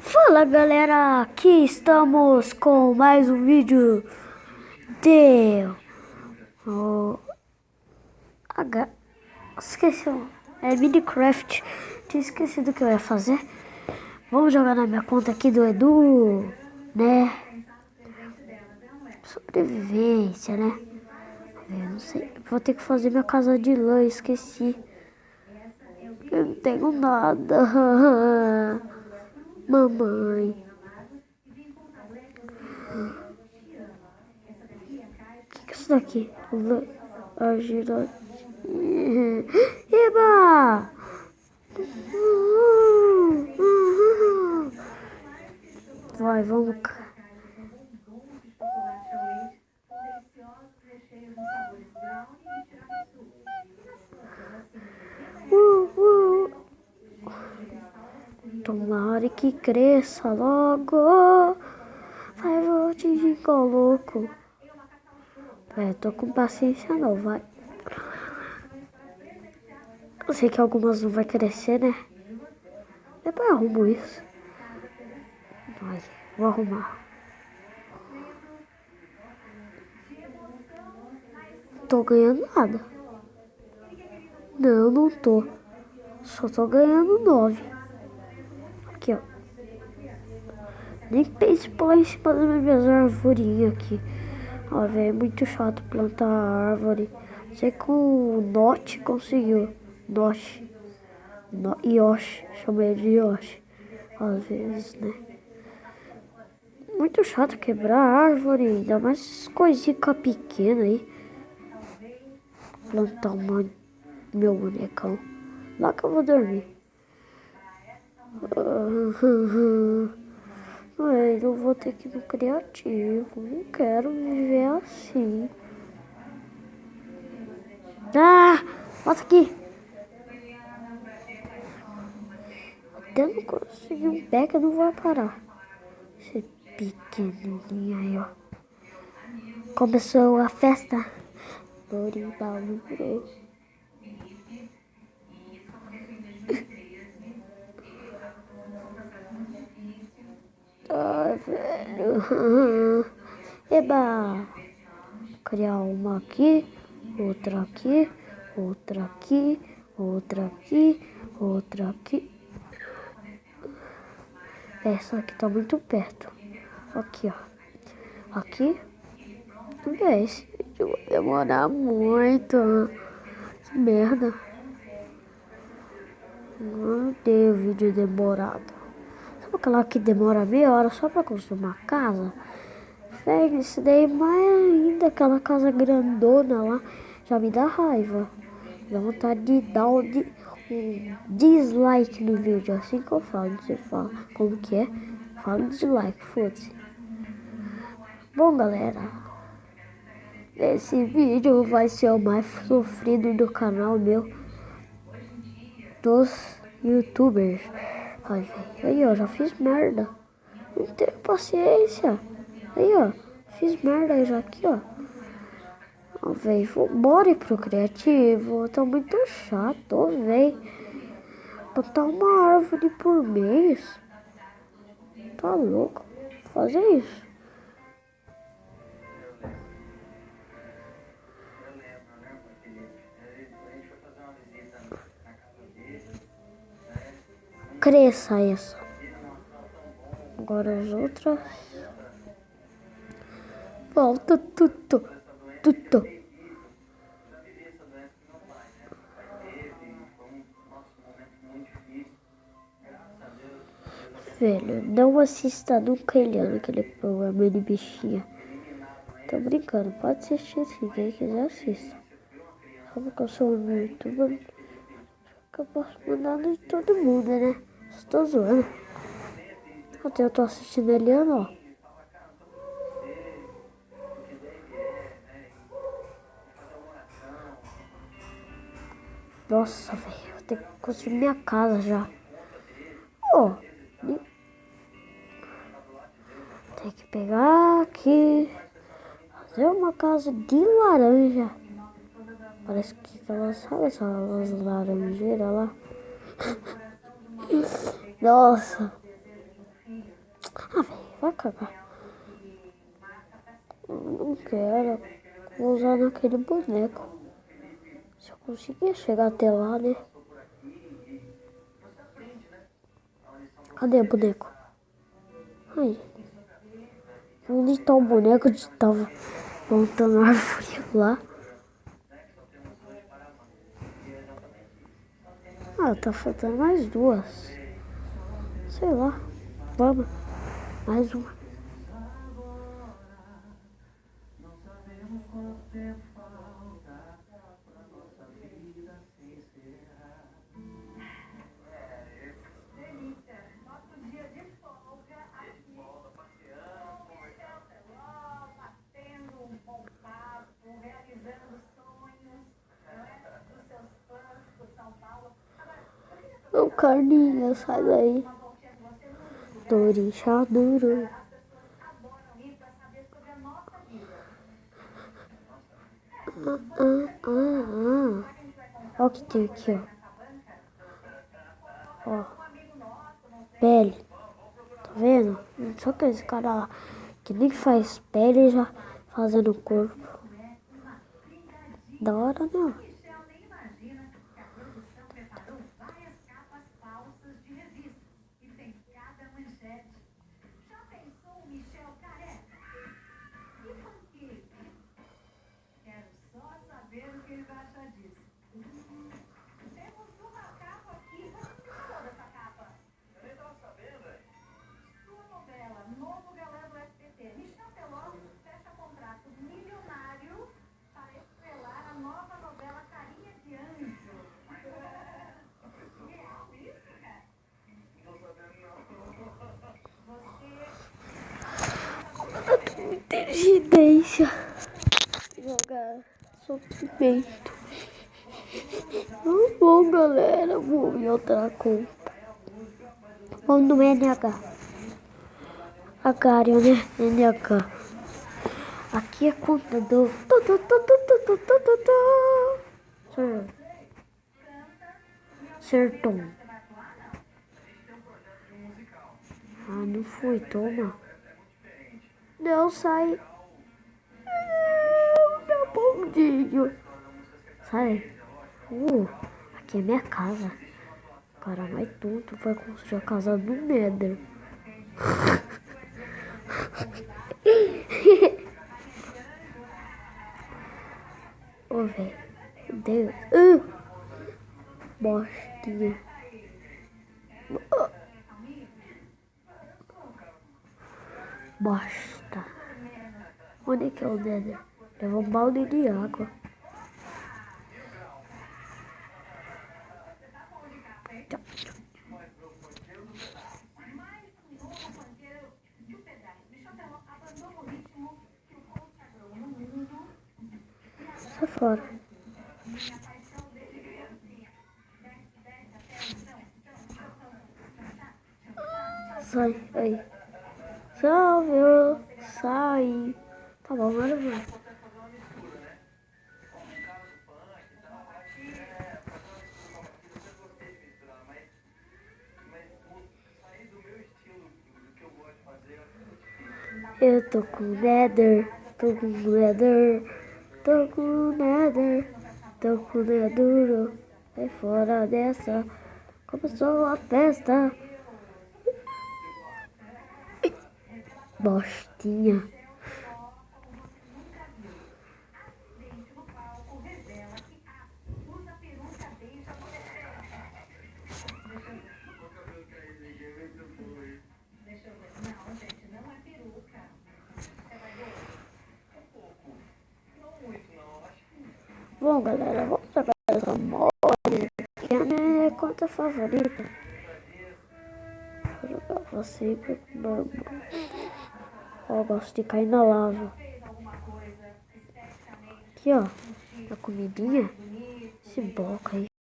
Fala galera, aqui estamos com mais um vídeo de oh, H... Esqueci, é Minecraft. Tinha esquecido o que eu ia fazer. Vamos jogar na minha conta aqui do Edu, né? Sobrevivência, né? Eu não sei, vou ter que fazer minha casa de lã, esqueci. Eu não tenho nada. Mamãe. O que é isso daqui? Argila. Eba! Vai, vamos. Tomara que cresça logo. Vai, vou te coloco. Tô com paciência não, vai. Eu sei que algumas não vai crescer, né? Depois eu arrumo isso. Vai, vou arrumar. Tô ganhando nada. Não, não tô. Só tô ganhando 9. Aqui, ó. Nem pense em pular em cima das minhas arvorinhas aqui. Ó, velho, é muito chato plantar árvore. Sei que o Note conseguiu. Note. Yoshi. Chama ele de Yoshi. Às vezes, né? Muito chato quebrar árvore. Ainda mais essas coisinhas pequenas aí. Plantar meu bonecão. Lá que eu vou dormir. Mas eu vou ter que ir no criativo. Não quero viver assim. Ah! Volta aqui! Até não conseguir um pé que eu não vou parar. Esse pequenininho aí, ó. Começou a festa. Borimbau no brejo. Ai, velho. Eba! Criar uma aqui, outra aqui, outra aqui, outra aqui, outra aqui. Essa aqui tá muito perto. Aqui, ó. Aqui. Véi, esse vídeo vai demorar muito. Que merda. Não deu vídeo demorado. Sabe aquela que demora meia hora só pra construir uma casa? Véi, isso daí mais ainda. Aquela casa grandona lá. Já me dá raiva. Dá vontade de dar um dislike no vídeo. Assim que eu falo. Você fala como que é? Fala dislike, foda-se. Bom, galera. Esse vídeo vai ser o mais sofrido do canal meu. Dos youtubers. Ai, velho. Aí, ó. Já fiz merda. Não tenho paciência. Aí, ó. Fiz merda já aqui, ó. Ó, velho. Bora ir pro criativo. Tá muito chato, velho. Plantar uma árvore por mês. Tá louco? Fazer isso. Cresça essa. Agora as outras. Volta tudo. Tudo. Velho, não assista nunca Eliana, aquele programa de bichinha. Tô brincando, pode assistir se quem quiser assista. Só porque eu sou um youtuber que eu posso mandar de todo mundo, né? Estou zoando. Até eu tô assistindo a Eliana, ó. Nossa, velho, vou ter que construir minha casa já. Ó, tem que pegar aqui, fazer uma casa de laranja. Parece que ela sabe essas laranjeiras lá. Nossa. Ah, velho, vai cagar. Eu não quero. Vou usar naquele boneco. Se eu conseguir chegar até lá, né? Cadê o boneco? Ai. Onde tá o boneco que tava montando a árvore lá? Ah, tá faltando mais duas. Sei lá. Vamos. Mais uma. Ô, Carninha, sai daí. Doricha duro. Olha o que tem aqui, ó. Pele. Tá vendo? Só que esse cara lá que nem faz pele já fazendo corpo. Da hora, não. Inteligência. Jogar sofrimento. Tá bom, galera. Vou em outra conta. Vamos no NH. Agário, né? NH. Aqui é conta do... Sertão. Ah, não foi, toma. Não, sai. Meu bondinho. Sai. Aqui é minha casa. Cara mais tonto vai construir a casa do Nether. Ô, velho. Meu Deus. Bostinha. Bosta. Onde é que é o Nether? Levou um balde de água. Sai fora. Sai, aí. Salve, sai. Tá bom, agora vai. Eu tô com Nether, tô com Nether, tô com Nether, tô com Nether duro. Sai fora dessa, começou a festa. Bostinha. Bom, galera, vamos jogar essa mole, que é a minha conta favorita. Vou jogar você com meu irmão. Ó, eu gosto de cair na lava. Aqui, ó, a comidinha. Esse bloco aí.